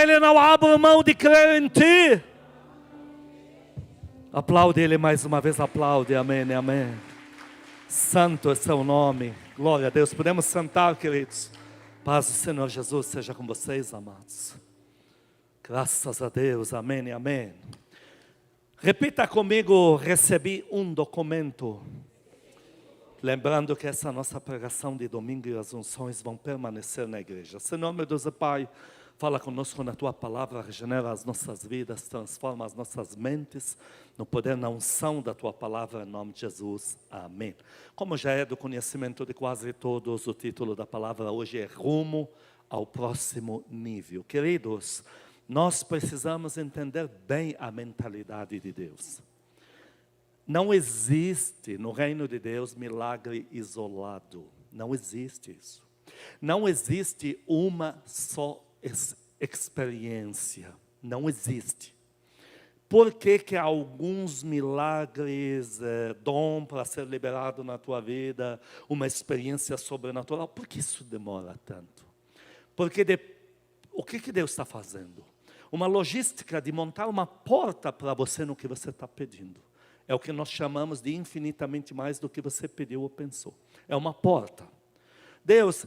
Ele não abre mão de crer em Ti. Aplaude Ele mais uma vez, aplaude, amém, amém. Santo é Seu nome, glória a Deus. Podemos sentar, queridos. Paz do Senhor Jesus seja com vocês, amados. Graças a Deus, amém, amém. Repita comigo, recebi um documento. Lembrando que essa nossa pregação de domingo e as unções vão permanecer na igreja. Senhor, meu Deus e Pai, fala conosco na Tua palavra, regenera as nossas vidas, transforma as nossas mentes, no poder, na unção da Tua palavra, em nome de Jesus. Amém. Como já é do conhecimento de quase todos, o título da palavra hoje é Rumo ao Próximo Nível. Queridos, nós precisamos entender bem a mentalidade de Deus. Não existe no reino de Deus milagre isolado. Não existe isso. Não existe uma só experiência. Não existe. Por que alguns milagres, dom para ser liberado na tua vida, uma experiência sobrenatural, por que isso demora tanto? Porque o que Deus está fazendo? Uma logística de montar uma porta para você no que você está pedindo. É o que nós chamamos de infinitamente mais do que você pediu ou pensou. É uma porta. Deus,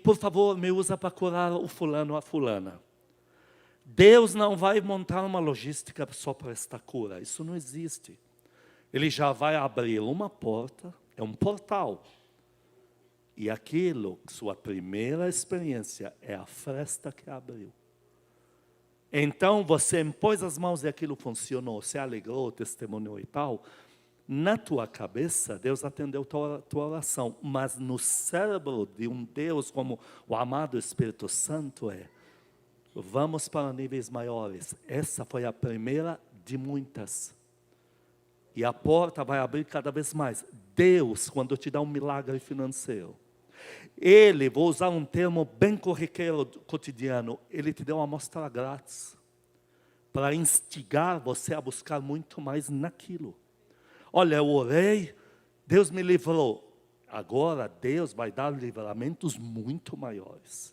por favor, me usa para curar o fulano ou a fulana. Deus não vai montar uma logística só para esta cura. Isso não existe. Ele já vai abrir uma porta, é um portal. E aquilo, sua primeira experiência, é a fresta que abriu. Então você impôs as mãos e aquilo funcionou, se alegrou, testemunhou e tal. Na tua cabeça, Deus atendeu tua oração. Mas no cérebro de um Deus como o amado Espírito Santo vamos para níveis maiores. Essa foi a primeira de muitas. E a porta vai abrir cada vez mais. Deus, quando te dá um milagre financeiro, Ele, vou usar um termo bem corriqueiro cotidiano, Ele te deu uma amostra grátis, para instigar você a buscar muito mais naquilo. Olha, eu orei, Deus me livrou. Agora Deus vai dar livramentos muito maiores.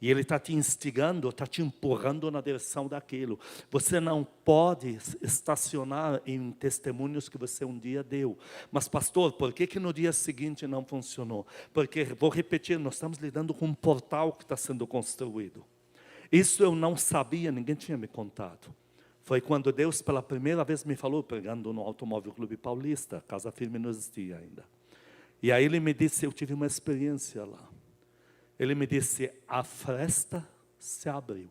E Ele está te instigando, está te empurrando na direção daquilo. Você não pode estacionar em testemunhos que você um dia deu. Mas pastor, por que no dia seguinte não funcionou? Porque, vou repetir, nós estamos lidando com um portal que está sendo construído. Isso eu não sabia, ninguém tinha me contado. Foi quando Deus pela primeira vez me falou, pregando no Automóvel Clube Paulista, Casa Firme não existia ainda. E aí Ele me disse, eu tive uma experiência lá. Ele me disse, a fresta se abriu.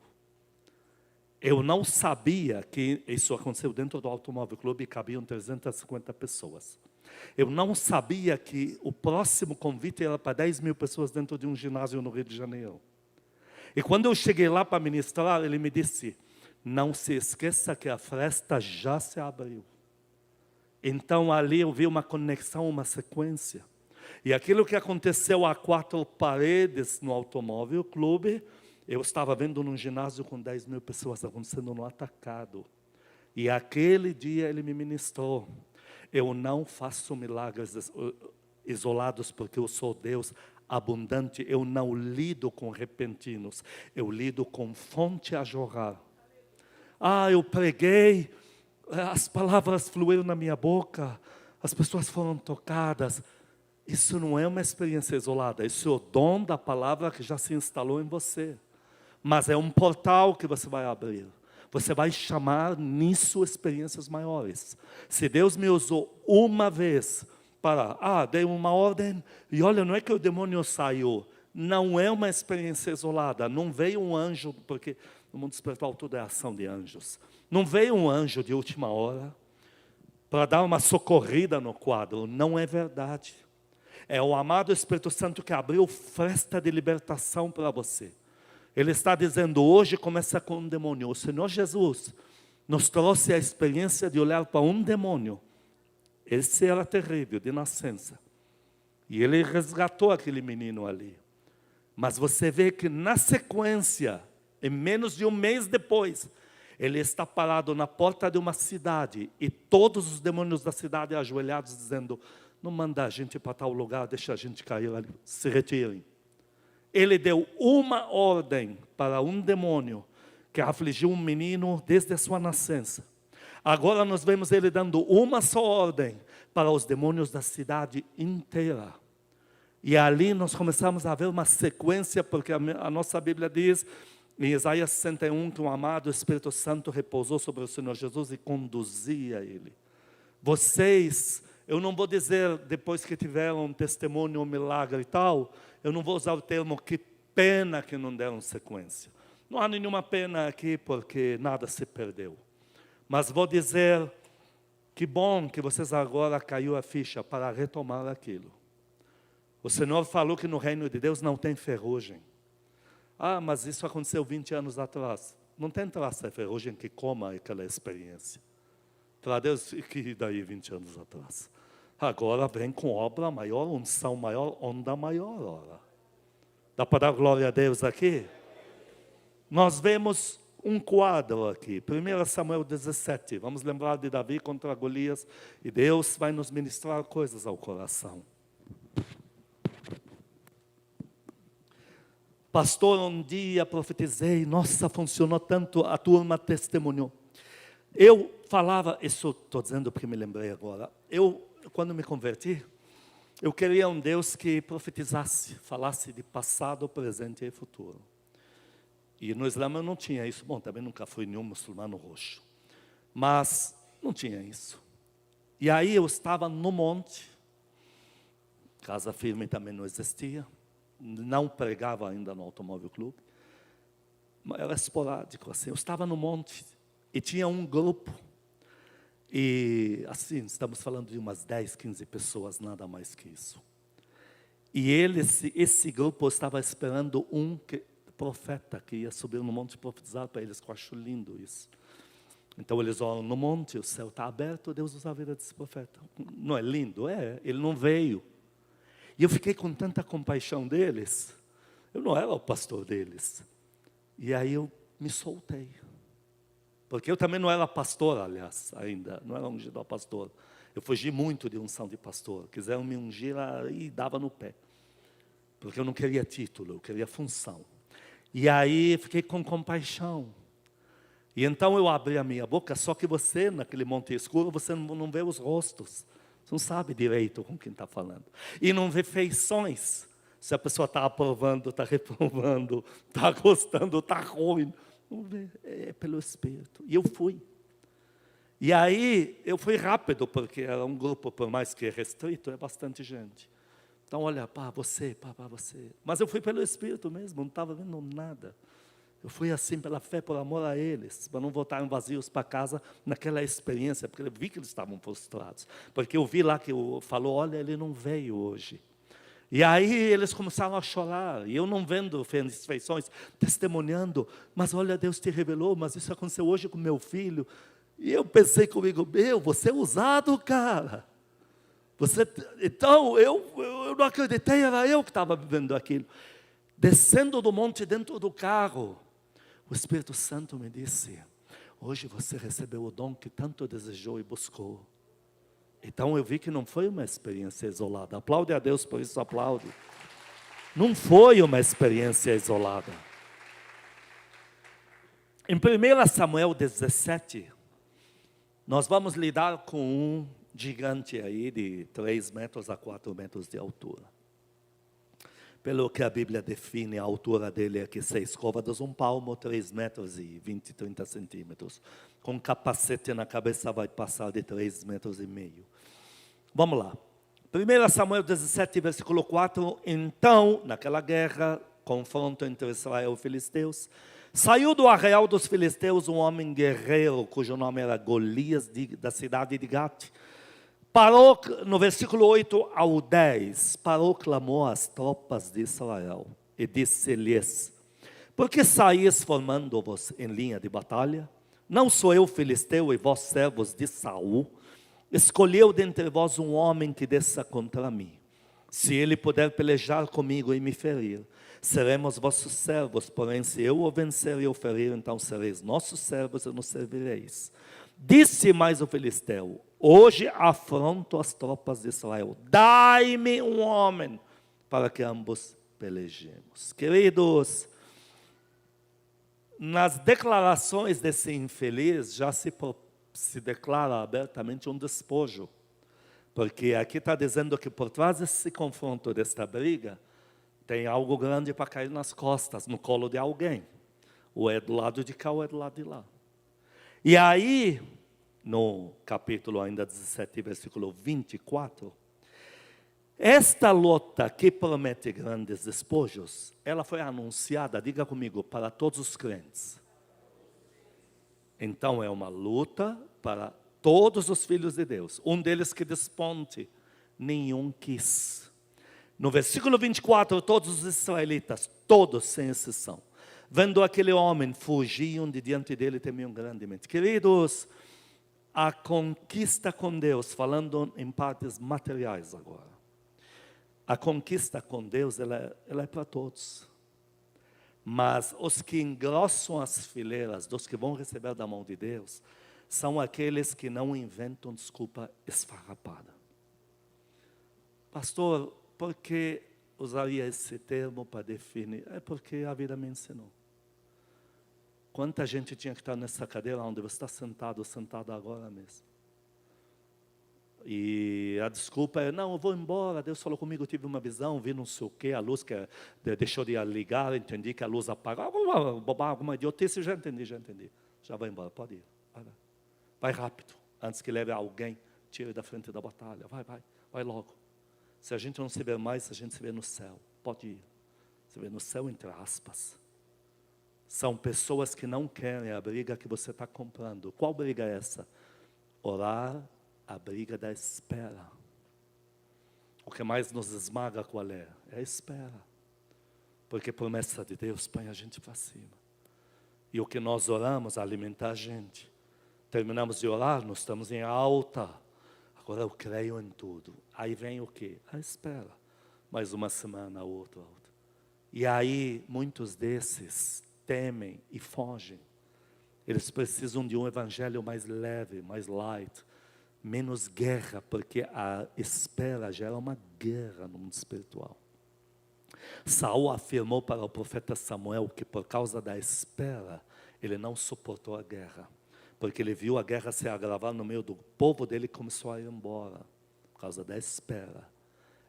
Eu não sabia que isso aconteceu dentro do Automóvel Clube e cabiam 350 pessoas. Eu não sabia que o próximo convite era para 10 mil pessoas dentro de um ginásio no Rio de Janeiro. E quando eu cheguei lá para ministrar, ele me disse, não se esqueça que a fresta já se abriu. Então ali eu vi uma conexão, uma sequência. E aquilo que aconteceu a 4 paredes no Automóvel Clube, eu estava vendo num ginásio com 10 mil pessoas acontecendo no atacado. E aquele dia Ele me ministrou. Eu não faço milagres isolados porque eu sou Deus abundante. Eu não lido com repentinos. Eu lido com fonte a jorrar. Eu preguei, as palavras fluíram na minha boca, as pessoas foram tocadas. Isso não é uma experiência isolada, isso é o dom da palavra que já se instalou em você. Mas é um portal que você vai abrir. Você vai chamar nisso experiências maiores. Se Deus me usou uma vez para, dei uma ordem, e olha, não é que o demônio saiu. Não é uma experiência isolada, não veio um anjo, porque no mundo espiritual tudo é ação de anjos. Não veio um anjo de última hora para dar uma socorrida no quadro, não é verdade. É o amado Espírito Santo que abriu fresta de libertação para você. Ele está dizendo, hoje começa com um demônio. O Senhor Jesus nos trouxe a experiência de olhar para um demônio. Esse era terrível, de nascença. E Ele resgatou aquele menino ali. Mas você vê que na sequência, em menos de um mês depois, ele está parado na porta de uma cidade. E todos os demônios da cidade ajoelhados dizendo, não manda a gente para tal lugar, deixa a gente cair ali, se retirem. Ele deu uma ordem para um demônio que afligiu um menino desde a sua nascença. Agora nós vemos ele dando uma só ordem para os demônios da cidade inteira. E ali nós começamos a ver uma sequência, porque a nossa Bíblia diz, em Isaías 61, que o amado Espírito Santo repousou sobre o Senhor Jesus e conduzia ele. Vocês, eu não vou dizer depois que tiveram um testemunho, um milagre e tal, eu não vou usar o termo que pena que não deram sequência. Não há nenhuma pena aqui porque nada se perdeu. Mas vou dizer, que bom que vocês agora caiu a ficha para retomar aquilo. O Senhor falou que no reino de Deus não tem ferrugem. Ah, mas isso aconteceu 20 anos atrás. Não tem traça de ferrugem que coma aquela experiência. Para Deus, que daí 20 anos atrás? Agora vem com obra maior, unção maior, onda maior. Ora. Dá para dar glória a Deus aqui? Nós vemos um quadro aqui, 1 Samuel 17, vamos lembrar de Davi contra Golias, e Deus vai nos ministrar coisas ao coração. Pastor, um dia profetizei, nossa, funcionou tanto, a turma testemunhou. Eu falava, isso estou dizendo porque me lembrei agora, quando me converti, eu queria um Deus que profetizasse, falasse de passado, presente e futuro. E no Islã eu não tinha isso. Bom, também nunca fui nenhum muçulmano roxo. Mas não tinha isso. E aí eu estava no monte. Casa firme também não existia. Não pregava ainda no Automóvel Clube. Era esporádico assim. Eu estava no monte e tinha um grupo. E assim, estamos falando de umas 10, 15 pessoas, nada mais que isso. E esse grupo estava esperando profeta que ia subir no monte e profetizar para eles, que eu acho lindo isso. Então eles olham no monte, o céu está aberto, Deus usa a vida desse profeta. Não é lindo? É, ele não veio. E eu fiquei com tanta compaixão deles, eu não era o pastor deles. E aí eu me soltei. Porque eu também não era pastor, aliás, ainda, não era ungido a pastor. Eu fugi muito de unção de pastor, quiseram me ungir e dava no pé. Porque eu não queria título, eu queria função. E aí fiquei com compaixão. E então eu abri a minha boca, só que você, naquele monte escuro, você não vê os rostos. Você não sabe direito com quem está falando. E não vê feições. Se a pessoa está aprovando, está reprovando, está gostando, está ruim. Não vê, é pelo Espírito. E eu fui. E aí eu fui rápido, porque era um grupo, por mais que restrito, é bastante gente. Então, olha, para você. Mas eu fui pelo Espírito mesmo, não estava vendo nada. Eu fui assim pela fé, por amor a eles, para não voltarem vazios para casa naquela experiência, porque eu vi que eles estavam frustrados. Porque eu vi lá que falou, olha, ele não veio hoje. E aí eles começaram a chorar, e eu não vendo feições, testemunhando, mas olha, Deus te revelou, mas isso aconteceu hoje com meu filho. E eu pensei comigo, você é usado, cara. Então, eu não acreditei, era eu que estava vivendo aquilo. Descendo do monte dentro do carro, o Espírito Santo me disse, hoje você recebeu o dom que tanto desejou e buscou. Então eu vi que não foi uma experiência isolada. Aplaude a Deus por isso, aplaude. Não foi uma experiência isolada. Em 1 Samuel 17, nós vamos lidar com um gigante aí de 3 metros a 4 metros de altura. Pelo que a Bíblia define, a altura dele é que 6 côvados, 1 palmo, 3 metros e 20, 30 centímetros. Com capacete na cabeça vai passar de 3 metros e meio. Vamos lá. 1 Samuel 17, versículo 4. Então, naquela guerra, confronto entre Israel e filisteus, saiu do arraial dos filisteus um homem guerreiro, cujo nome era Golias, da cidade de Gate. Parou, no versículo 8 ao 10, clamou às tropas de Israel e disse-lhes, por que saís formando-vos em linha de batalha? Não sou eu filisteu e vós servos de Saul? Escolheu dentre vós um homem que desça contra mim. Se ele puder pelejar comigo e me ferir, seremos vossos servos, porém se eu o vencer e o ferir, então sereis nossos servos e nos servireis. Disse mais o filisteu, hoje afronto as tropas de Israel, dai-me um homem para que ambos pelejemos. Queridos, nas declarações desse infeliz, já se declara abertamente um despojo. Porque aqui está dizendo que por trás desse confronto, desta briga, tem algo grande para cair nas costas, no colo de alguém. Ou é do lado de cá ou é do lado de lá. E aí, no capítulo ainda 17, versículo 24, esta luta que promete grandes despojos, ela foi anunciada, diga comigo, para todos os crentes. Então é uma luta para todos os filhos de Deus. Um deles que desponte, nenhum quis. No versículo 24, todos os israelitas, todos sem exceção, vendo aquele homem, fugiam de diante dele e temiam grandemente. Queridos, a conquista com Deus, falando em partes materiais agora, a conquista com Deus, ela é para todos. Mas os que engrossam as fileiras dos que vão receber da mão de Deus, são aqueles que não inventam desculpa esfarrapada. Pastor, por que usaria esse termo para definir? É porque a vida me ensinou. Quanta gente tinha que estar nessa cadeira onde você está sentado agora mesmo. E a desculpa é, não, eu vou embora, Deus falou comigo, eu tive uma visão, vi não sei o quê, a luz que deixou de ligar, entendi que a luz apagou, alguma idiotice, já entendi, já vai embora, pode ir, vai rápido, antes que leve alguém, tire da frente da batalha, vai logo. Se a gente não se vê mais, a gente se vê no céu, pode ir, se vê no céu entre aspas. São pessoas que não querem a briga que você está comprando. Qual briga é essa? Orar, a briga da espera. O que mais nos esmaga qual é? É a espera. Porque a promessa de Deus põe a gente para cima. E o que nós oramos alimenta a gente. Terminamos de orar, nós estamos em alta. Agora eu creio em tudo. Aí vem o quê? A espera. Mais uma semana, outra. E aí muitos desses temem e fogem. Eles precisam de um evangelho mais leve, mais light, menos guerra, porque a espera gera uma guerra no mundo espiritual. Saul afirmou para o profeta Samuel que por causa da espera, ele não suportou a guerra, porque ele viu a guerra se agravar no meio do povo dele e começou a ir embora, por causa da espera.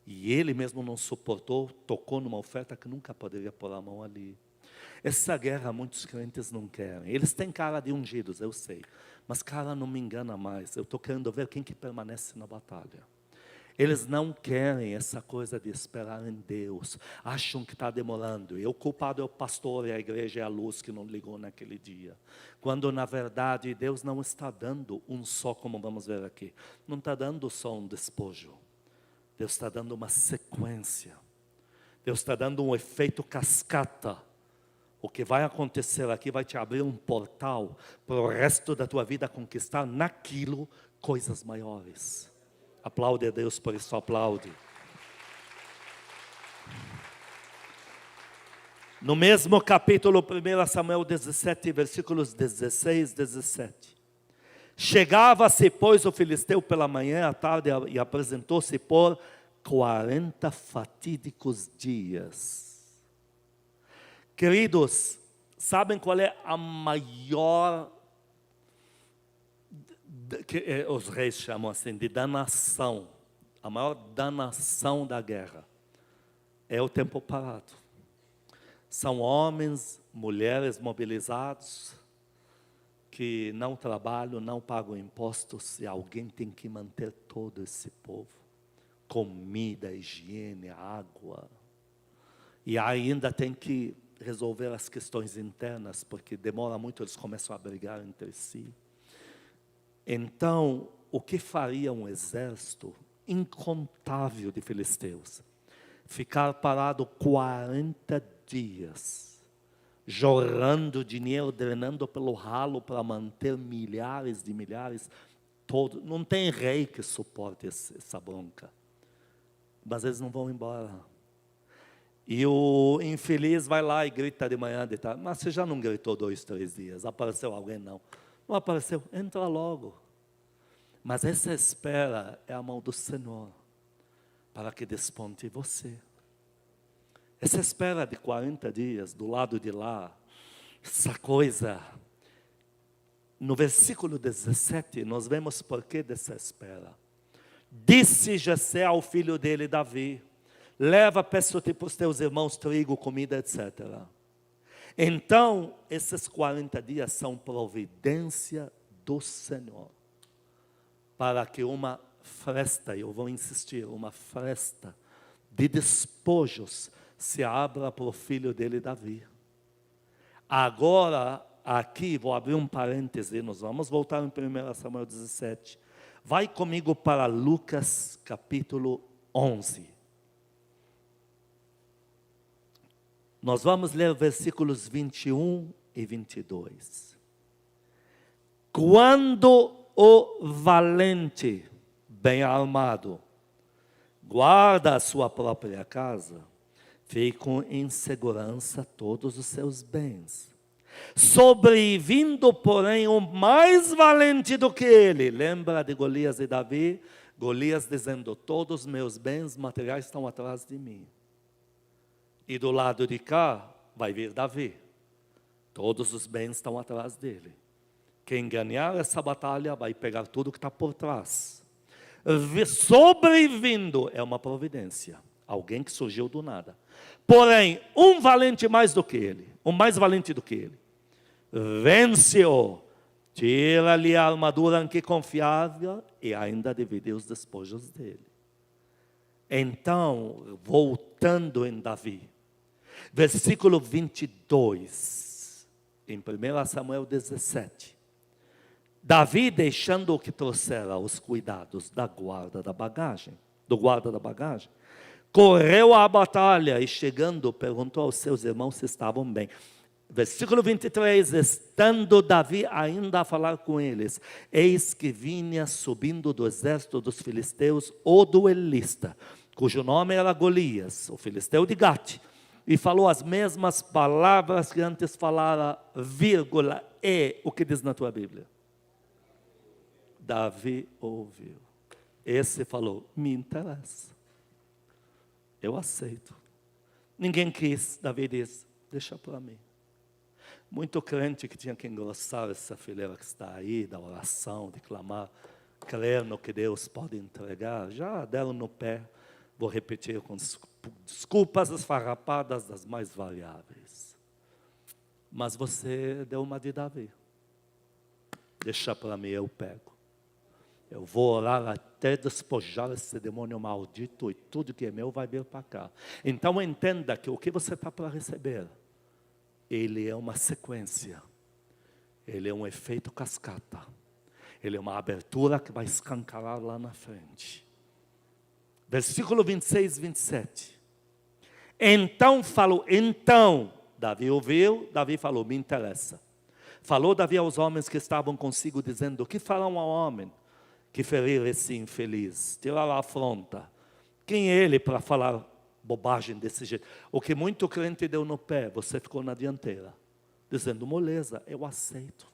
E ele mesmo não suportou, tocou numa oferta que nunca poderia pôr a mão ali. Essa guerra muitos crentes não querem. Eles têm cara de ungidos, eu sei. Mas cara, não me engana mais. Eu estou querendo ver quem que permanece na batalha. Eles não querem essa coisa de esperar em Deus. Acham que está demorando. E o culpado é o pastor e a igreja é a luz que não ligou naquele dia. Quando na verdade Deus não está dando um só, como vamos ver aqui. Não está dando só um despojo. Deus está dando uma sequência. Deus está dando um efeito cascata. O que vai acontecer aqui vai te abrir um portal para o resto da tua vida conquistar naquilo coisas maiores. Aplaude a Deus por isso, aplaude. No mesmo capítulo 1 Samuel 17, versículos 16, 17. Chegava-se, pois, o filisteu pela manhã, à tarde, e apresentou-se por 40 fatídicos dias. Queridos, sabem qual é a maior, que os reis chamam assim, de danação, a maior danação da guerra, é o tempo parado. São homens, mulheres mobilizados, que não trabalham, não pagam impostos, e alguém tem que manter todo esse povo. Comida, higiene, água, e ainda tem que resolver as questões internas, porque demora muito, eles começam a brigar entre si. Então, o que faria um exército incontável de filisteus? Ficar parado 40 dias, jorrando dinheiro, drenando pelo ralo para manter milhares de milhares, todo. Não tem rei que suporte essa bronca. Mas eles não vão embora. E o infeliz vai lá e grita de manhã, de tarde. Mas você já não gritou 2, 3 dias? Apareceu alguém? Não. Não apareceu? Entra logo. Mas essa espera é a mão do Senhor, para que desponte você. Essa espera de 40 dias, do lado de lá, Essa coisa, no versículo 17, nós vemos por que dessa espera. Disse Jessé ao filho dele, Davi, leva, peço-te para os teus irmãos trigo, comida, etc. Então, esses 40 dias são providência do Senhor, para que uma fresta, eu vou insistir, uma fresta de despojos se abra para o filho dele, Davi. Agora, aqui, vou abrir um parêntese, nós vamos voltar em 1 Samuel 17. Vai comigo para Lucas capítulo 11. Nós vamos ler versículos 21 e 22. Quando o valente, bem armado, guarda a sua própria casa, ficam em segurança todos os seus bens. Sobrevindo, porém, o mais valente do que ele. Lembra de Golias e Davi? Golias dizendo, todos os meus bens materiais estão atrás de mim. E do lado de cá, vai vir Davi. Todos os bens estão atrás dele. Quem ganhar essa batalha, vai pegar tudo que está por trás. Sobrevindo, é uma providência. Alguém que surgiu do nada. Porém, um valente mais do que ele. Um mais valente do que ele. Vence-o, tira-lhe a armadura em que confiava e ainda dividiu os despojos dele. Então, voltando em Davi, versículo 22, em 1 Samuel 17, Davi, deixando o que trouxera os cuidados do guarda da bagagem, correu à batalha e chegando, perguntou aos seus irmãos se estavam bem. Versículo 23, estando Davi ainda a falar com eles, eis que vinha subindo do exército dos filisteus o duelista, cujo nome era Golias, o filisteu de Gate, e falou as mesmas palavras que antes falara, vírgula, e o que diz na tua Bíblia? Davi ouviu. Esse falou, me interessa, eu aceito. Ninguém quis, Davi disse, deixa para mim. Muito crente que tinha que engrossar essa fileira que está aí, da oração, de clamar, crer no que Deus pode entregar, já deram no pé, vou repetir com desculpas esfarrapadas das mais variáveis. Mas você deu uma de Davi. Deixa para mim, eu pego. Eu vou orar até despojar esse demônio maldito e tudo que é meu vai vir para cá. Então entenda que o que você está para receber, ele é uma sequência, ele é um efeito cascata, ele é uma abertura que vai escancarar lá na frente. Versículo 26 e 27. Então, Davi ouviu, Davi falou, me interessa. Falou Davi aos homens que estavam consigo, dizendo, o que farão ao homem que ferir esse infeliz? Tirar a afronta. Quem é ele para falar bobagem desse jeito? O que muito crente deu no pé, você ficou na dianteira, dizendo, moleza, eu aceito.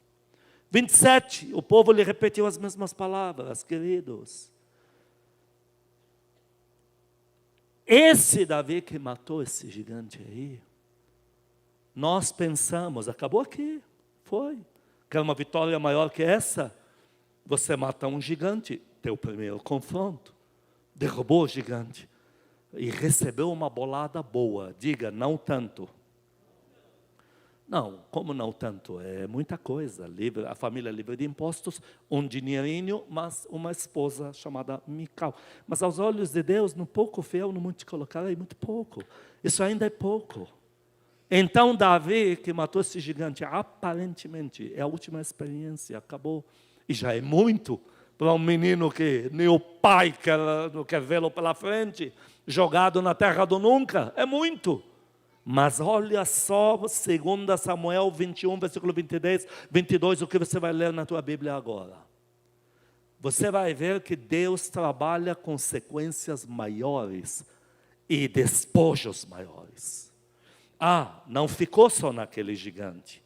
27, o povo lhe repetiu as mesmas palavras, queridos. Esse Davi que matou esse gigante aí, nós pensamos, acabou aqui, foi. Quer uma vitória maior que essa? Você mata um gigante, teu primeiro confronto, derrubou o gigante. E recebeu uma bolada boa. Diga, não tanto. Não, como não tanto? É muita coisa. Livre, a família livre de impostos, um dinheirinho, mas uma esposa chamada Mical. Mas aos olhos de Deus, no pouco fiel, no muito te colocar, é muito pouco. Isso ainda é pouco. Então Davi, que matou esse gigante, aparentemente, é a última experiência, acabou. E já é muito para um menino que nem o pai quer vê-lo pela frente, jogado na terra do nunca, é muito. Mas olha só, 2 Samuel 21, versículo 22, o que você vai ler na tua Bíblia agora. Você vai ver que Deus trabalha com sequências maiores e despojos maiores. Não ficou só naquele gigante.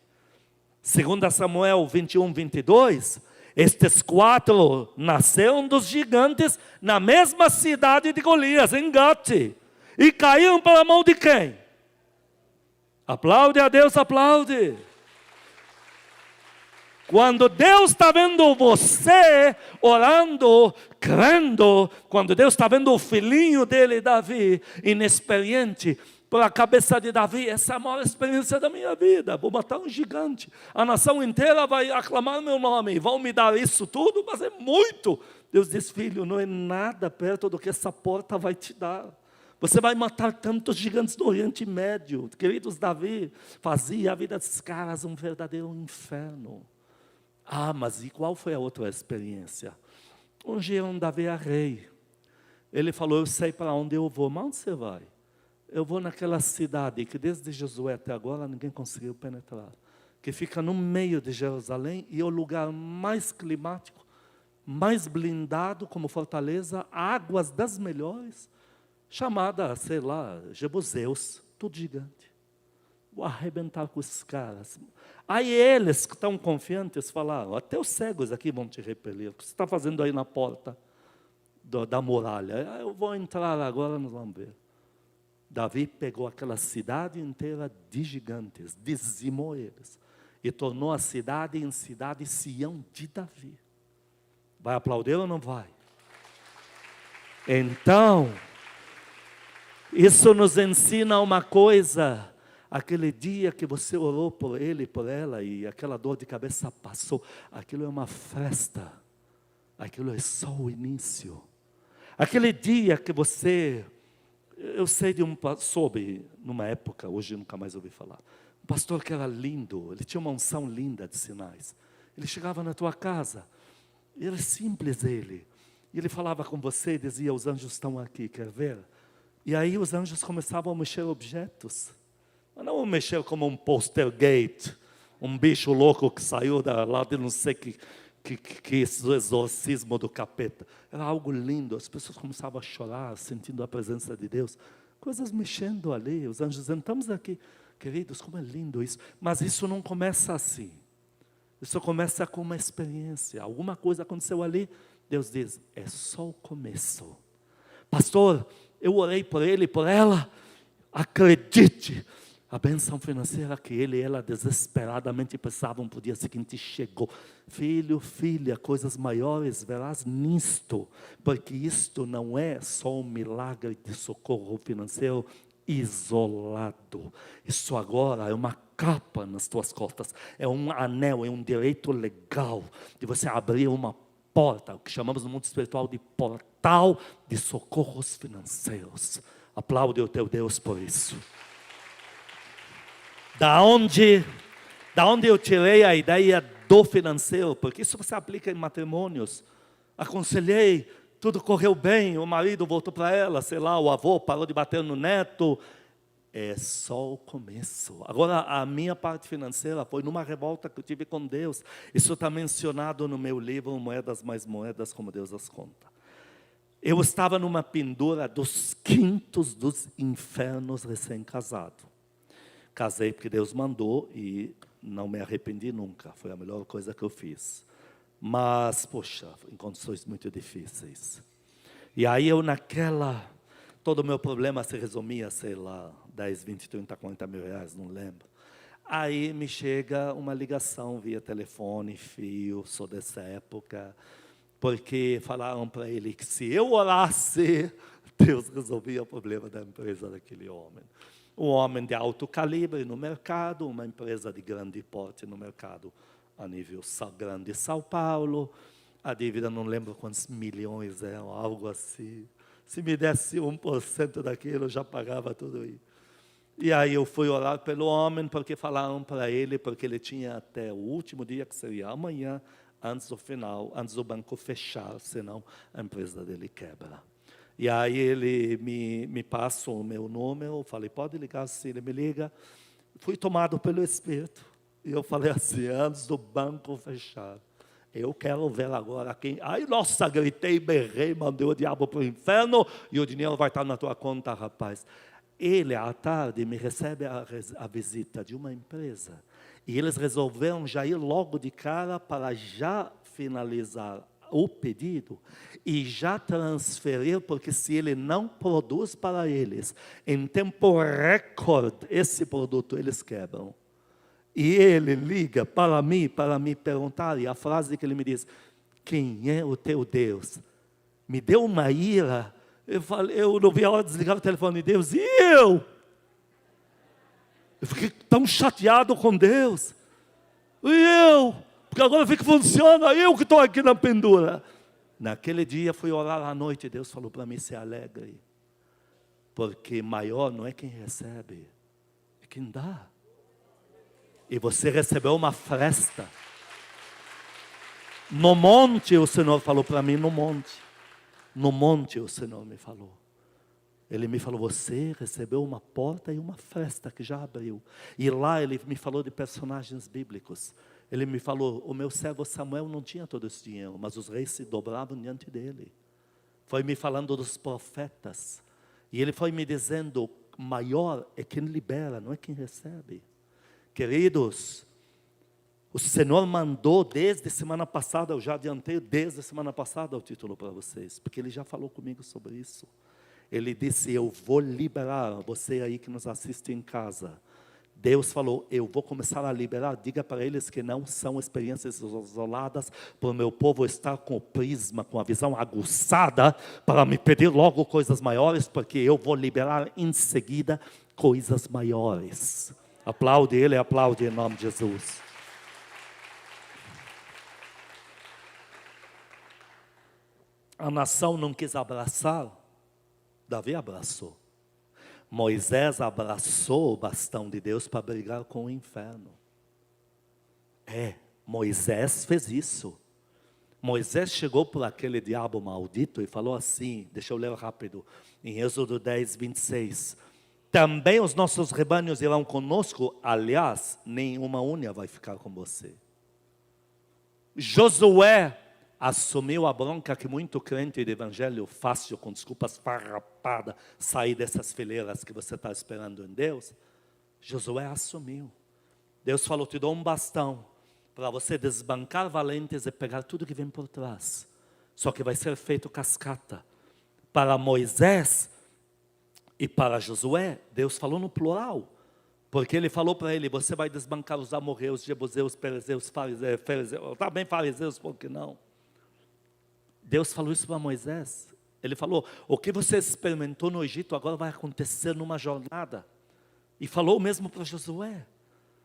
2 Samuel 21, 22, estes 4 nasceram dos gigantes na mesma cidade de Golias, em Gate. E caíram pela mão de quem? Aplaude a Deus, aplaude. Quando Deus está vendo você orando, crendo, quando Deus está vendo o filhinho dele, Davi, inexperiente, pela cabeça de Davi, essa é a maior experiência da minha vida. Vou matar um gigante. A nação inteira vai aclamar meu nome. Vão me dar isso tudo, mas é muito. Deus diz, filho, não é nada perto do que essa porta vai te dar. Você vai matar tantos gigantes do Oriente Médio. Queridos, Davi fazia a vida desses caras um verdadeiro inferno. Mas e qual foi a outra experiência? Um dia Davi é rei. Ele falou, eu sei para onde eu vou. Mas onde você vai? Eu vou naquela cidade que desde Josué até agora ninguém conseguiu penetrar. Que fica no meio de Jerusalém e é o lugar mais climático, mais blindado como fortaleza, águas das melhores, chamada, sei lá, Jebuseus, tudo gigante. Vou arrebentar com esses caras. Aí eles que estão confiantes falaram, até os cegos aqui vão te repelir. O que você está fazendo aí na porta da muralha? Eu vou entrar agora, nós vamos ver. Davi pegou aquela cidade inteira de gigantes, dizimou eles. E tornou a cidade em cidade Sião de Davi. Vai aplaudir ou não vai? Então, isso nos ensina uma coisa. Aquele dia que você orou por ele, por ela, e aquela dor de cabeça passou, aquilo é uma festa, aquilo é só o início. Aquele dia que você, eu sei de soube, numa época, hoje nunca mais ouvi falar, um pastor que era lindo, ele tinha uma unção linda de sinais. Ele chegava na tua casa, era simples ele, e ele falava com você e dizia, os anjos estão aqui, quer ver? E aí os anjos começavam a mexer objetos. Mas não mexer como um poltergeist, um bicho louco que saiu lá de não sei que exorcismo do capeta. Era algo lindo, as pessoas começavam a chorar, sentindo a presença de Deus. Coisas mexendo ali, os anjos dizendo, estamos aqui. Queridos, como é lindo isso. Mas isso não começa assim. Isso começa com uma experiência. Alguma coisa aconteceu ali, Deus diz, é só o começo. Pastor, eu orei por ele e por ela, acredite, a bênção financeira que ele e ela desesperadamente precisavam para o dia seguinte chegou. Filho, filha, coisas maiores verás nisto, porque isto não é só um milagre de socorro financeiro isolado. Isso agora é uma capa nas tuas costas, é um anel, é um direito legal de você abrir uma porta, o que chamamos no mundo espiritual de portal de socorros financeiros. Aplaude o teu Deus por isso. Da onde eu tirei a ideia do financeiro? Porque isso você aplica em matrimônios. Aconselhei, tudo correu bem, o marido voltou para ela, sei lá, o avô parou de bater no neto. É só o começo. Agora, a minha parte financeira foi numa revolta que eu tive com Deus. Isso está mencionado no meu livro, Moedas Mais Moedas, como Deus as conta. Eu estava numa pendura dos quintos dos infernos recém-casado. Casei porque Deus mandou e não me arrependi nunca. Foi a melhor coisa que eu fiz. Mas, poxa, em condições muito difíceis. E aí todo o meu problema se resumia, sei lá, 10, 20, 30, 40 mil reais, não lembro. Aí me chega uma ligação via telefone, fio, sou dessa época, porque falaram para ele que se eu orasse, Deus resolvia o problema da empresa daquele homem. Um homem de alto calibre no mercado, uma empresa de grande porte no mercado a nível grande de São Paulo. A dívida, não lembro quantos milhões eram, algo assim. Se me desse 1% daquilo, eu já pagava tudo isso. E aí eu fui orar pelo homem, porque falaram para ele, porque ele tinha até o último dia, que seria amanhã, antes do banco fechar, senão a empresa dele quebra. E aí ele me passa o meu número, eu falei, pode ligar se ele me liga. Fui tomado pelo Espírito. E eu falei assim, antes do banco fechar, eu quero ver agora quem... Ai, nossa, gritei, berrei, mandei o diabo para o inferno, e o dinheiro vai estar na tua conta, rapaz. Ele, à tarde, me recebe a visita de uma empresa. E eles resolveram já ir logo de cara para já finalizar o pedido e já transferir, porque se ele não produz para eles em tempo recorde esse produto, eles quebram. E ele liga para me perguntar, e a frase que ele me diz: quem é o teu Deus? Me deu uma ira. Eu não vi a hora de desligar o telefone de Deus. E eu? Eu fiquei tão chateado com Deus. E eu? Porque agora vi que funciona, eu que estou aqui na pendura. Naquele dia fui orar à noite, e Deus falou para mim: se alegre. Porque maior não é quem recebe, é quem dá. E você recebeu uma fresta. No monte o Senhor falou para mim, no monte. No monte o Senhor me falou. Ele me falou: você recebeu uma porta e uma fresta que já abriu. E lá ele me falou de personagens bíblicos. Ele me falou: o meu servo Samuel não tinha todo esse dinheiro, mas os reis se dobravam diante dele. Foi me falando dos profetas. E ele foi me dizendo: maior é quem libera, não é quem recebe. Queridos, o Senhor mandou desde semana passada, eu já adiantei desde semana passada o título para vocês, porque Ele já falou comigo sobre isso. Ele disse: eu vou liberar, você aí que nos assiste em casa. Deus falou: eu vou começar a liberar, diga para eles que não são experiências isoladas, para o meu povo estar com o prisma, com a visão aguçada, para me pedir logo coisas maiores, porque eu vou liberar em seguida coisas maiores. Aplaude Ele, aplaude em nome de Jesus. A nação não quis abraçar, Davi abraçou. Moisés abraçou o bastão de Deus para brigar com o inferno. Moisés fez isso. Moisés chegou por aquele diabo maldito e falou assim, deixa eu ler rápido, em Êxodo 10, 26. Também os nossos rebanhos irão conosco, aliás, nenhuma unha vai ficar com você. Josué assumiu a bronca que muito crente de evangelho fácil, com desculpas farrapada, sair dessas fileiras que você está esperando em Deus. Josué assumiu. Deus falou: te dou um bastão para você desbancar valentes e pegar tudo que vem por trás. Só que vai ser feito cascata. Para Moisés e para Josué, Deus falou no plural. Porque Ele falou para ele: você vai desbancar os amorreus, jebuseus, perezeus, fariseus, também fariseus, por que não? Deus falou isso para Moisés. Ele falou: o que você experimentou no Egito agora vai acontecer numa jornada. E falou o mesmo para Josué.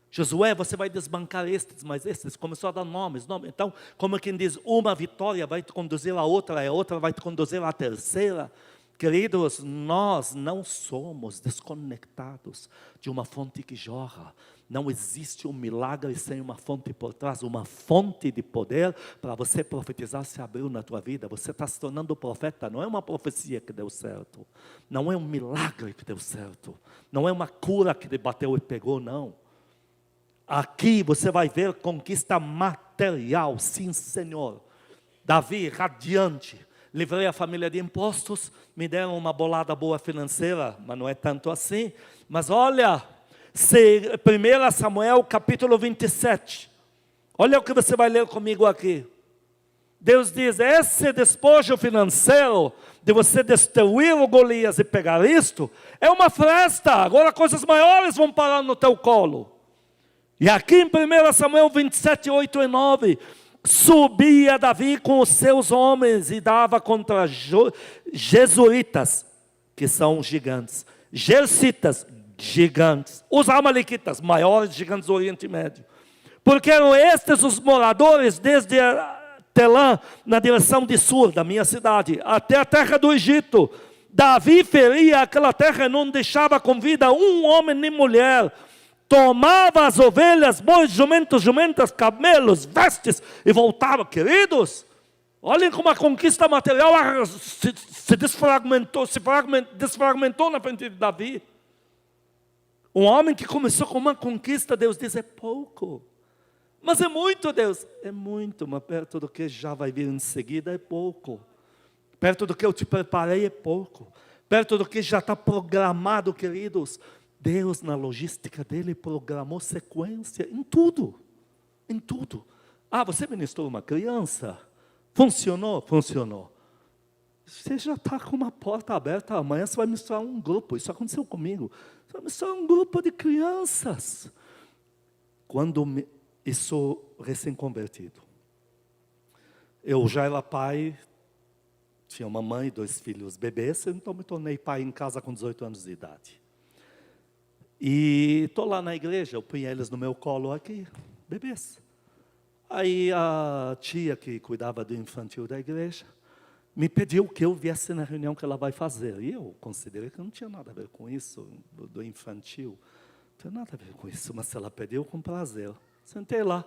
Josué, você vai desbancar estes, mas estes. Começou a dar nomes. Então, como quem diz, uma vitória vai te conduzir a outra, a outra vai te conduzir à terceira. Queridos, nós não somos desconectados de uma fonte que jorra. Não existe um milagre sem uma fonte por trás, uma fonte de poder para você profetizar se abriu na tua vida. Você está se tornando profeta, não é uma profecia que deu certo, não é um milagre que deu certo, não é uma cura que te bateu e pegou, não. Aqui você vai ver conquista material, sim Senhor. Davi, radiante, livrei a família de impostos, me deram uma bolada boa financeira, mas não é tanto assim. Mas olha, 1 Samuel capítulo 27, olha o que você vai ler comigo aqui. Deus diz: esse despojo financeiro, de você destruir o Golias e pegar isto, é uma festa, agora coisas maiores vão parar no teu colo. E aqui em 1 Samuel 27, 8 e 9, subia Davi com os seus homens e dava contra Jesuritas, que são gigantes, Jersitas, gigantes, os amalequitas, maiores gigantes do Oriente Médio, porque eram estes os moradores desde Telã, na direção de sul da minha cidade, até a terra do Egito. Davi feria aquela terra e não deixava com vida um homem nem mulher. Tomava as ovelhas, bois, jumentos, jumentas, camelos, vestes e voltava. Queridos, olhem como a conquista material se desfragmentou na frente de Davi. Um homem que começou com uma conquista, Deus diz: é pouco. Mas é muito, Deus. É muito, mas perto do que já vai vir em seguida é pouco. Perto do que eu te preparei é pouco. Perto do que já está programado, queridos. Deus, na logística dele, programou sequência em tudo. Em tudo. Você ministrou uma criança? Funcionou? Funcionou. Você já está com uma porta aberta. Amanhã você vai ministrar um grupo. Isso aconteceu comigo. Você vai ministrar um grupo de crianças. eu sou recém-convertido. Eu já era pai, tinha uma mãe e 2 filhos bebês, então me tornei pai em casa com 18 anos de idade. E estou lá na igreja, eu punha eles no meu colo aqui, bebês. Aí a tia que cuidava do infantil da igreja me pediu que eu viesse na reunião que ela vai fazer. E eu considerei que não tinha nada a ver com isso, do infantil. Não tinha nada a ver com isso, mas ela pediu com prazer. Sentei lá.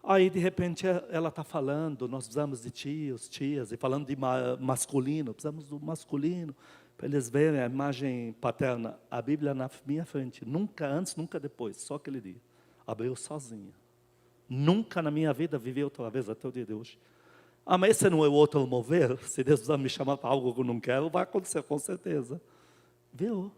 Aí, de repente, ela está falando, nós precisamos de tios, tias, e falando de masculino, precisamos do masculino, para eles verem a imagem paterna. A Bíblia na minha frente, nunca antes, nunca depois, só aquele dia. Abriu sozinha. Nunca na minha vida vivi outra vez até o dia de hoje. Ah, mas esse não é o outro mover? Se Deus precisar me chamar para algo que eu não quero, vai acontecer com certeza. Viu?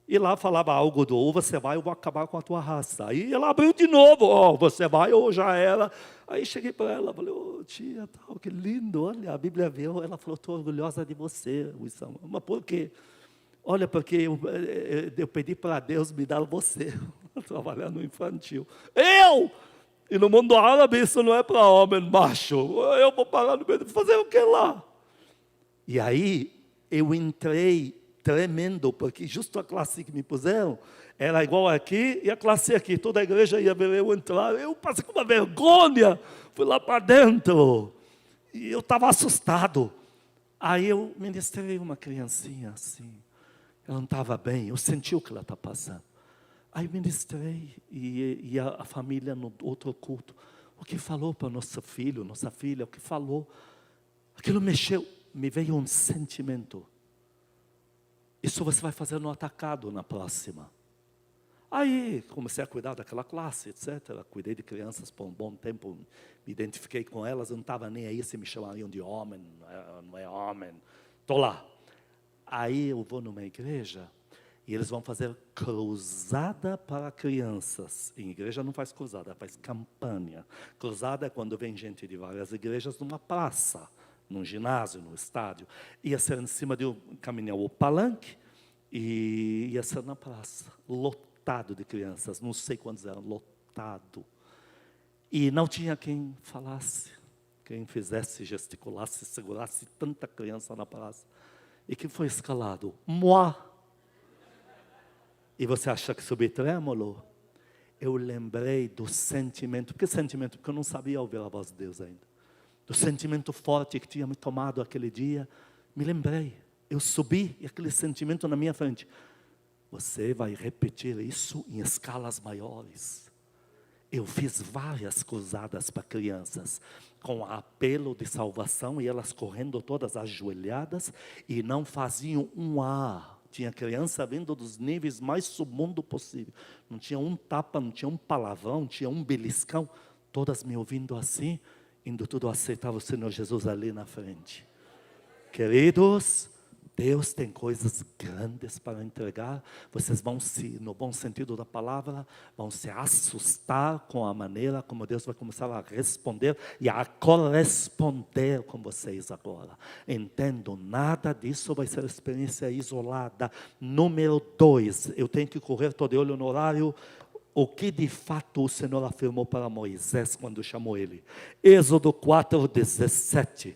E lá falava algo do, ou você vai, eu vou acabar com a tua raça. Aí ela abriu de novo, você vai ou já era. Aí cheguei para ela, falei, tia, tal, que lindo, olha, a Bíblia veio. Ela falou, estou orgulhosa de você, Wilson. Mas por quê? Olha, porque eu pedi para Deus me dar você, trabalhar no infantil. Eu! E no mundo árabe isso não é para homem macho. Eu vou parar no meio, fazer o que lá? E aí eu entrei tremendo, porque justo a classe que me puseram era igual aqui e a classe aqui. Toda a igreja ia ver eu entrar. Eu passei com uma vergonha, fui lá para dentro. E eu estava assustado. Aí eu ministrei uma criancinha assim. Ela não estava bem, eu senti o que ela está passando. Aí ministrei e a família no outro culto. O que falou para nosso filho, nossa filha, o que falou. Aquilo mexeu, me veio um sentimento. Isso você vai fazer no atacado na próxima. Aí comecei a cuidar daquela classe, etc. Cuidei de crianças por um bom tempo, me identifiquei com elas, eu não estava nem aí se me chamariam de homem, não é homem. Estou lá. Aí eu vou numa igreja e eles vão fazer cruzada para crianças. Em igreja não faz cruzada, faz campanha. Cruzada é quando vem gente de várias igrejas numa praça, num ginásio, num estádio. Ia ser em cima de um caminhão, o palanque, e ia ser na praça, lotado de crianças, não sei quantos eram, lotado. E não tinha quem falasse, quem fizesse, gesticulasse, segurasse tanta criança na praça. E quem foi escalado? Moi. E você acha que subi trêmulo? Eu lembrei do sentimento. Por que sentimento? Porque eu não sabia ouvir a voz de Deus ainda. Do sentimento forte que tinha me tomado aquele dia. Me lembrei. Eu subi e aquele sentimento na minha frente. Você vai repetir isso em escalas maiores. Eu fiz várias cruzadas para crianças, com apelo de salvação, e elas correndo todas ajoelhadas, e não faziam um ar. Tinha criança vindo dos níveis mais submundo possível. Não tinha um tapa, não tinha um palavrão, não tinha um beliscão. Todas me ouvindo assim, indo tudo aceitar o Senhor Jesus ali na frente. Queridos, Deus tem coisas grandes para entregar. Vocês vão se, no bom sentido da palavra, vão se assustar com a maneira como Deus vai começar a responder e a corresponder com vocês agora. Entendo, nada disso vai ser experiência isolada. Número 2, eu tenho que correr, estou de olho no horário. O que de fato o Senhor afirmou para Moisés quando chamou ele? Êxodo 4:17.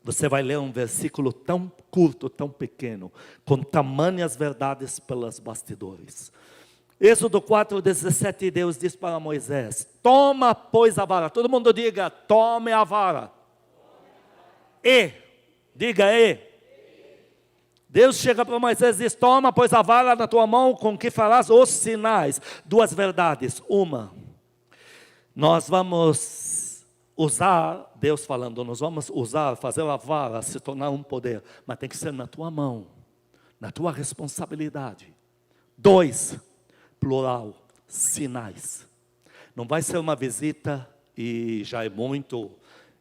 Você vai ler um versículo tão curto, tão pequeno, com tamanhas verdades pelos bastidores. Êxodo 4:17, Deus diz para Moisés: toma, pois, a vara. Todo mundo diga: tome a vara. Diga. Deus chega para Moisés e diz: toma, pois, a vara na tua mão, com que farás os sinais. 2 verdades. Uma, nós vamos usar, Deus falando, nós vamos usar, fazer a vara se tornar um poder, mas tem que ser na tua mão, na tua responsabilidade. 2, plural, sinais. Não vai ser uma visita e já é muito,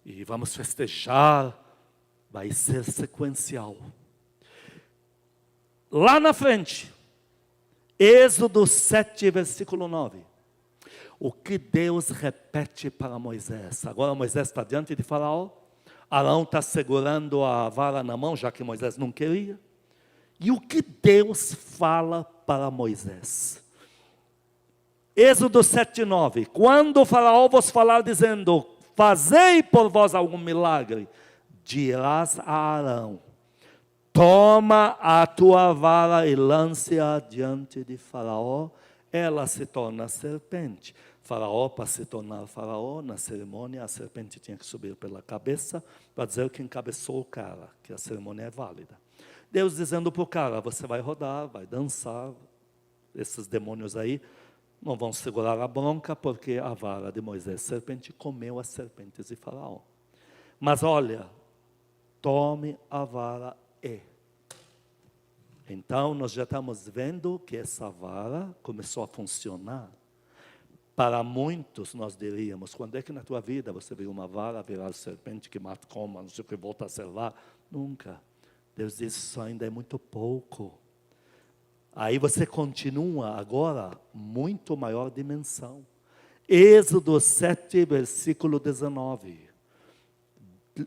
e vamos festejar, vai ser sequencial. Lá na frente, Êxodo 7, versículo 9. O que Deus repete para Moisés. Agora Moisés está diante de Faraó. Arão está segurando a vara na mão, já que Moisés não queria. E o que Deus fala para Moisés? Êxodo 7:9. Quando o faraó vos falar dizendo, fazei por vós algum milagre, dirás a Arão, toma a tua vara e lance-a diante de faraó, ela se torna serpente. Faraó, para se tornar faraó, na cerimônia, a serpente tinha que subir pela cabeça, para dizer que encabeçou o cara, que a cerimônia é válida. Deus dizendo para o cara, você vai rodar, vai dançar, esses demônios aí não vão segurar a bronca, porque a vara de Moisés, serpente, comeu as serpentes de faraó. Mas olha, tome a vara e. Então, nós já estamos vendo que essa vara começou a funcionar. Para muitos, nós diríamos, quando é que na tua vida você viu uma vara virar serpente que mata, coma, não sei o que, volta a ser lá? Nunca. Deus diz, isso ainda é muito pouco. Aí você continua agora, muito maior dimensão. Êxodo 7, versículo 19.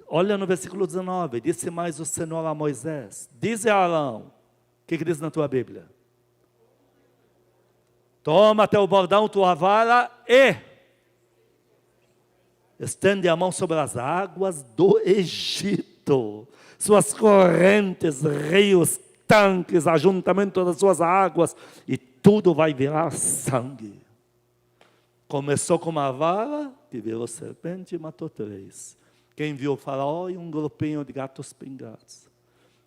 Olha no versículo 19, disse mais o Senhor a Moisés, diz a Arão, o que diz na tua Bíblia? Toma teu bordão, tua vara e estende a mão sobre as águas do Egito, suas correntes, rios, tanques, ajuntamento das suas águas, e tudo vai virar sangue. Começou com uma vara, que virou serpente e matou 3. Quem viu o faraó e um grupinho de gatos pingados.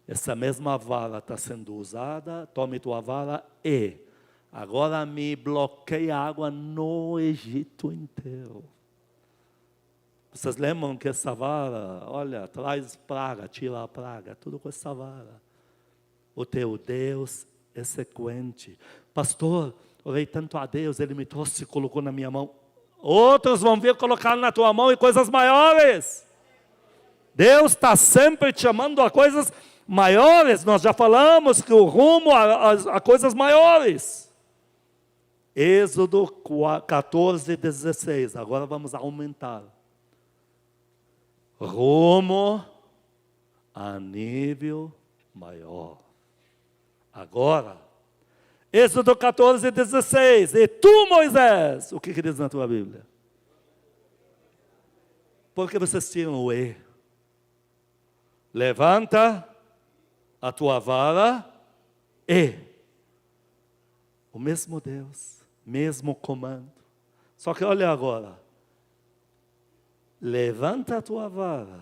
Essa mesma vara está sendo usada, tome tua vara e agora me bloqueia a água no Egito inteiro. Vocês lembram que essa vara, olha, traz praga, tira a praga, tudo com essa vara. O teu Deus é sequente. Pastor, orei tanto a Deus, Ele me trouxe e colocou na minha mão. Outros vão vir colocar na tua mão e coisas maiores. Deus está sempre te chamando a coisas maiores. Nós já falamos que o rumo a coisas maiores. Êxodo 14, 16. Agora vamos aumentar. Rumo a nível maior. Agora, Êxodo 14, 16. E tu, Moisés, o que diz na tua Bíblia? Porque vocês tiram o E. Levanta a tua vara e. O mesmo Deus, mesmo comando. Só que olha agora. Levanta a tua vara.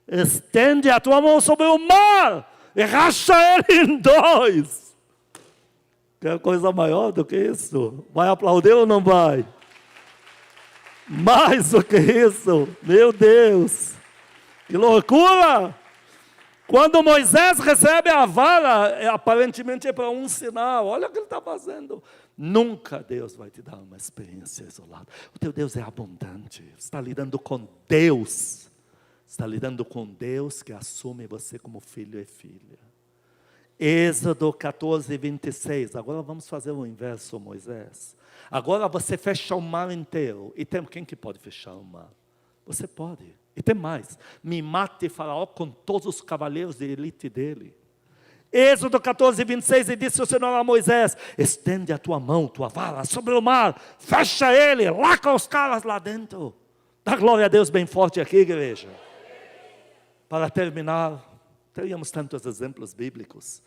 Estende a tua mão sobre o mar. E racha ele em 2. Quer coisa maior do que isso? Vai aplaudir ou não vai? Mais do que isso? Meu Deus! Que loucura! Quando Moisés recebe a vara, aparentemente é para um sinal. Olha o que ele está fazendo. Nunca Deus vai te dar uma experiência isolada. O teu Deus é abundante. Você está lidando com Deus. Está lidando com Deus que assume você como filho e filha. Êxodo 14, 26. Agora vamos fazer o inverso, Moisés. Agora você fecha o mar inteiro. E tem quem que pode fechar o mar? Você pode. E tem mais. Me mate Faraó com todos os cavaleiros de elite dele. Êxodo 14, 26. E disse o Senhor a Moisés: estende a tua mão, tua vara sobre o mar. Fecha ele, laca os caras lá dentro. Dá glória a Deus bem forte aqui, igreja. Para terminar, teríamos tantos exemplos bíblicos.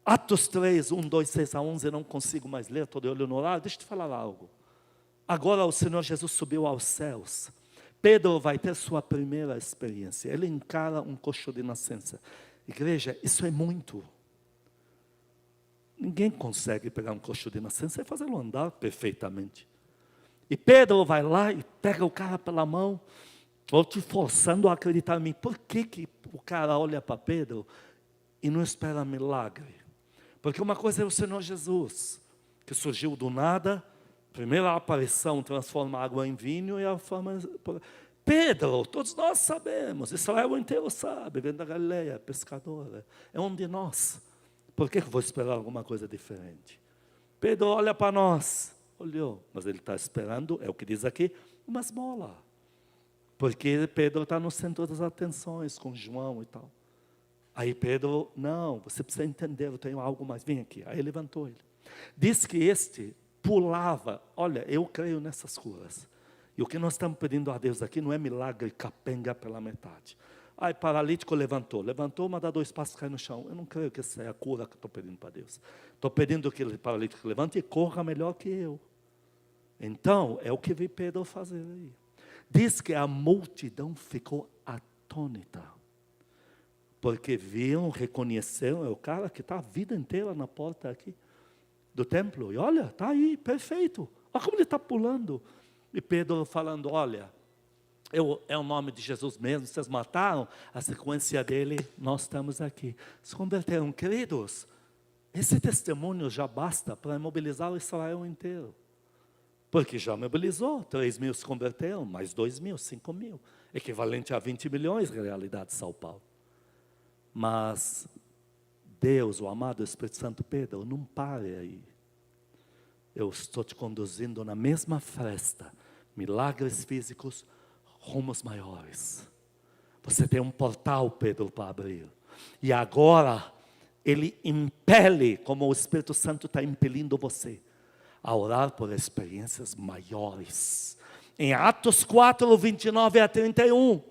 Atos 3, 1, 2, 6 a 11, eu não consigo mais ler, estou de olho no horário. Deixa eu te falar algo. Agora o Senhor Jesus subiu aos céus. Pedro vai ter sua primeira experiência. Ele encara um coxo de nascença. Igreja, isso é muito. Ninguém consegue pegar um coxo de nascença e fazê-lo andar perfeitamente. E Pedro vai lá e pega o cara pela mão. Estou te forçando a acreditar em mim. Por que o cara olha para Pedro e não espera milagre? Porque uma coisa é o Senhor Jesus, que surgiu do nada, primeira aparição transforma a água em vinho e a forma... Pedro, todos nós sabemos, Israel inteiro sabe, vem da Galileia, pescador, é um de nós. Por que eu vou esperar alguma coisa diferente? Pedro olha para nós, olhou, mas ele está esperando, é o que diz aqui, uma esmola. Porque Pedro está no centro das atenções com João e tal. Aí Pedro, não, você precisa entender, eu tenho algo mais, vem aqui. Aí levantou ele. Diz que este pulava. Olha, eu creio nessas curas. E o que nós estamos pedindo a Deus aqui não é milagre capenga pela metade. Ai, paralítico levantou, mas dá 2 passos e cai no chão. Eu não creio que essa é a cura que eu estou pedindo para Deus. Estou pedindo que o paralítico levante e corra melhor que eu. Então, é o que vi Pedro fazer aí. Diz que a multidão ficou atônita. Porque viram, reconheceram, é o cara que está a vida inteira na porta aqui do templo. E olha, está aí, perfeito. Olha como ele está pulando. E Pedro falando, olha, é o nome de Jesus mesmo, vocês mataram, a sequência dele, nós estamos aqui. Se converteram, queridos, esse testemunho já basta para mobilizar o Israel inteiro. Porque já mobilizou, 3.000 se converteram, mais 2.000, 5.000, equivalente a 20 milhões na realidade de São Paulo. Mas Deus, o amado Espírito Santo, Pedro, não pare aí. Eu estou te conduzindo na mesma festa, milagres físicos, rumos maiores. Você tem um portal, Pedro, para abrir. E agora, ele impele, como o Espírito Santo está impelindo você, a orar por experiências maiores. Em Atos 4, 29 a 31,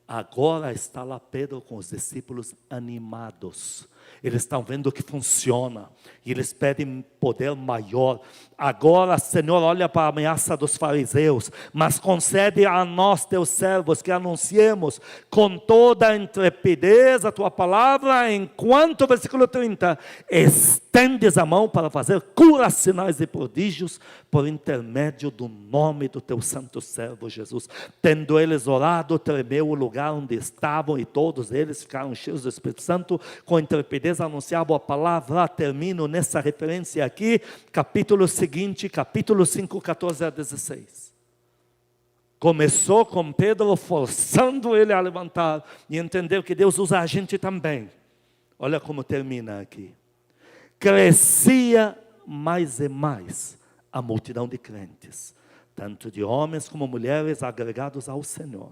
agora está lá Pedro com os discípulos animados. Eles estão vendo que funciona. E eles pedem poder maior. Agora, Senhor, olha para a ameaça dos fariseus. Mas concede a nós, teus servos, que anunciemos com toda a intrepidez a tua palavra. Enquanto, versículo 30, estendes a mão para fazer curas, sinais e prodígios. Por intermédio do nome do teu santo servo Jesus. Tendo eles orado, tremeu o lugar onde estavam. E todos eles ficaram cheios do Espírito Santo. Com intrepidez anunciavam a palavra. Termino nessa referência aqui, capítulo seguinte, capítulo 5, 14 a 16. Começou com Pedro forçando ele a levantar e entender que Deus usa a gente também. Olha como termina aqui. Crescia mais e mais a multidão de crentes, tanto de homens como mulheres agregados ao Senhor,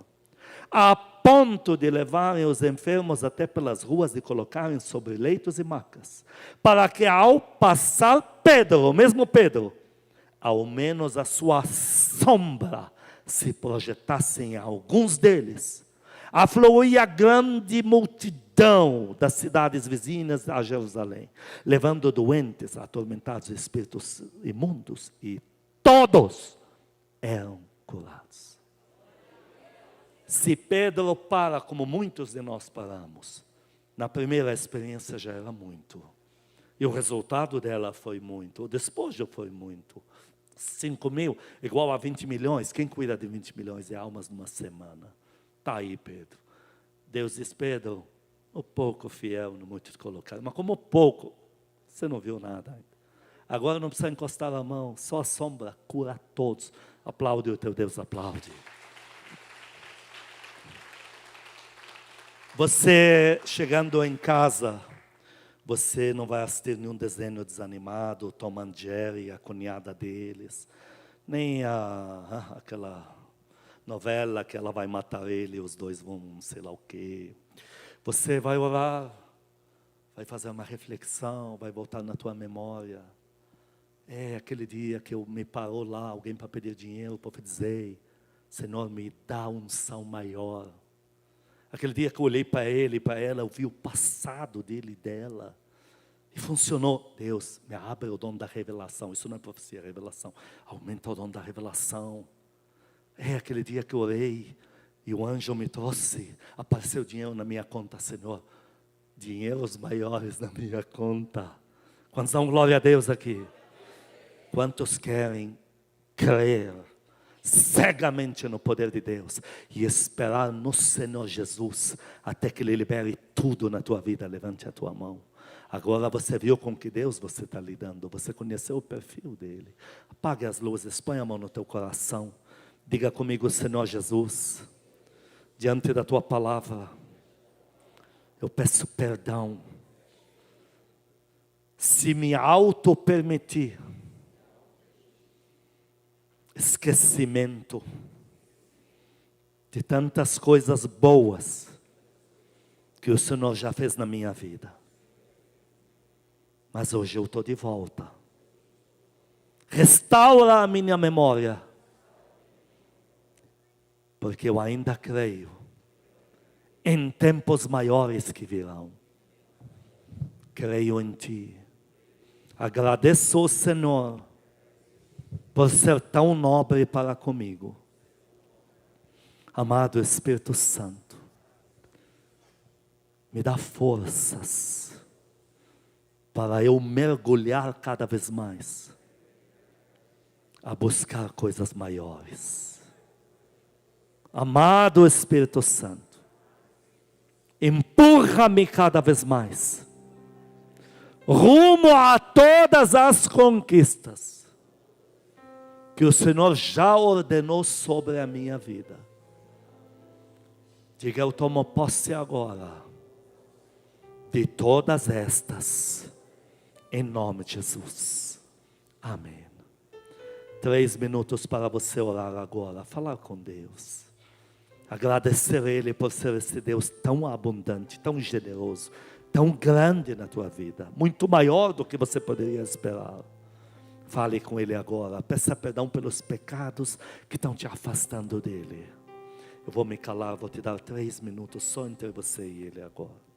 a ponto de levarem os enfermos até pelas ruas e colocarem sobre leitos e macas, para que ao passar Pedro, o mesmo Pedro, ao menos a sua sombra se projetasse em alguns deles. Afluía grande multidão das cidades vizinhas a Jerusalém, levando doentes, atormentados, espíritos imundos, e todos eram curados. Se Pedro para, como muitos de nós paramos, na primeira experiência já era muito. E o resultado dela foi muito. O despojo foi muito. 5.000 igual a 20 milhões. Quem cuida de 20 milhões de almas numa semana? Está aí, Pedro. Deus diz, Pedro, o pouco fiel, no muito te colocar. Mas como pouco, você não viu nada ainda. Agora não precisa encostar a mão, só a sombra cura todos. Aplaude o teu Deus, aplaude. Você chegando em casa, você não vai assistir nenhum desenho desanimado, Tom and Jerry, a cunhada deles, nem aquela novela que ela vai matar ele, os dois vão sei lá o quê. Você vai orar, vai fazer uma reflexão, vai voltar na tua memória. Aquele dia que me parou lá, alguém para pedir dinheiro, eu profetizei, Senhor, me dá unção maior. Aquele dia que eu olhei para ele e para ela, eu vi o passado dele e dela. E funcionou. Deus, me abre o dom da revelação. Isso não é profecia, é revelação. Aumenta o dom da revelação. Aquele dia que eu orei e o anjo me trouxe. Apareceu dinheiro na minha conta, Senhor. Dinheiros maiores na minha conta. Quantos dão glória a Deus aqui? Quantos querem crer cegamente no poder de Deus e esperar no Senhor Jesus até que Ele libere tudo na tua vida? Levante a tua mão. Agora você viu com que Deus você está lidando, você conheceu o perfil dele. Apague as luzes, põe a mão no teu coração, diga comigo, Senhor Jesus, diante da tua palavra, eu peço perdão se me auto-permitir esquecimento de tantas coisas boas que o Senhor já fez na minha vida. Mas hoje eu estou de volta, Restaura a minha memória, porque eu ainda creio em tempos maiores que virão. Creio em Ti. Agradeço ao Senhor por ser tão nobre para comigo. Amado Espírito Santo, me dá forças para eu mergulhar cada vez mais a buscar coisas maiores. Amado Espírito Santo, empurra-me cada vez mais rumo a todas as conquistas que o Senhor já ordenou sobre a minha vida. Diga, eu tomo posse agora de todas estas, em nome de Jesus. Amém. 3 minutos para você orar agora, falar com Deus. Agradecer a Ele por ser esse Deus tão abundante, tão generoso, tão grande na tua vida, muito maior do que você poderia esperar. Fale com Ele agora, peça perdão pelos pecados que estão te afastando dEle. Eu vou me calar, vou te dar 3 minutos só entre você e Ele agora.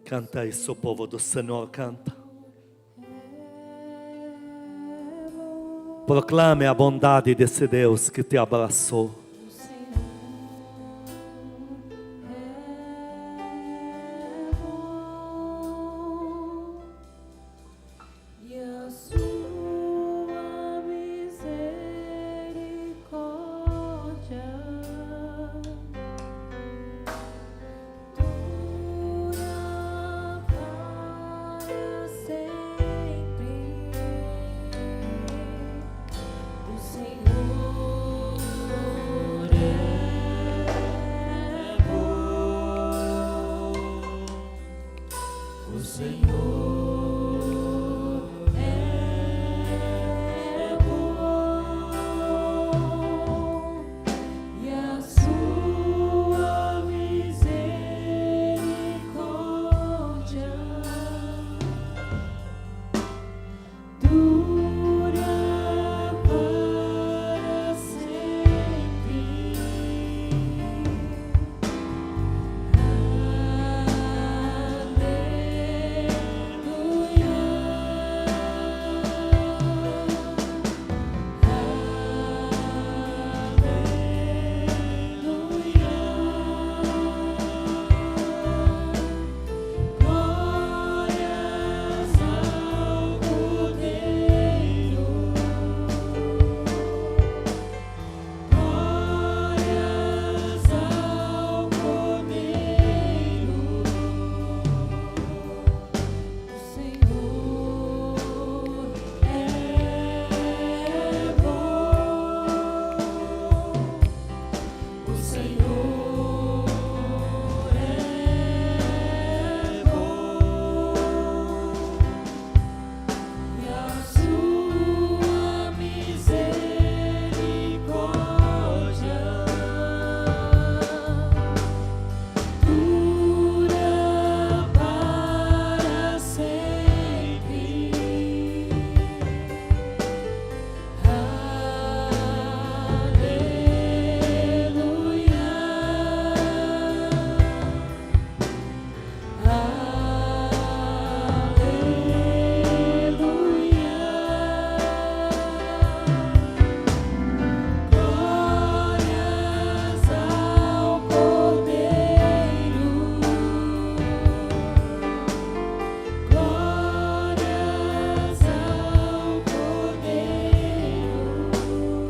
Canta isso, povo do Senhor, canta. Proclame a bondade desse Deus que te abraçou.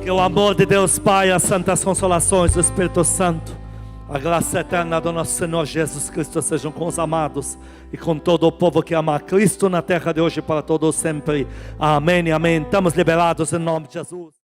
Que o amor de Deus Pai, as santas consolações do Espírito Santo, a graça eterna do nosso Senhor Jesus Cristo sejam com os amados e com todo o povo que ama a Cristo na terra de hoje para todos sempre. Amém e amém. Estamos liberados em nome de Jesus.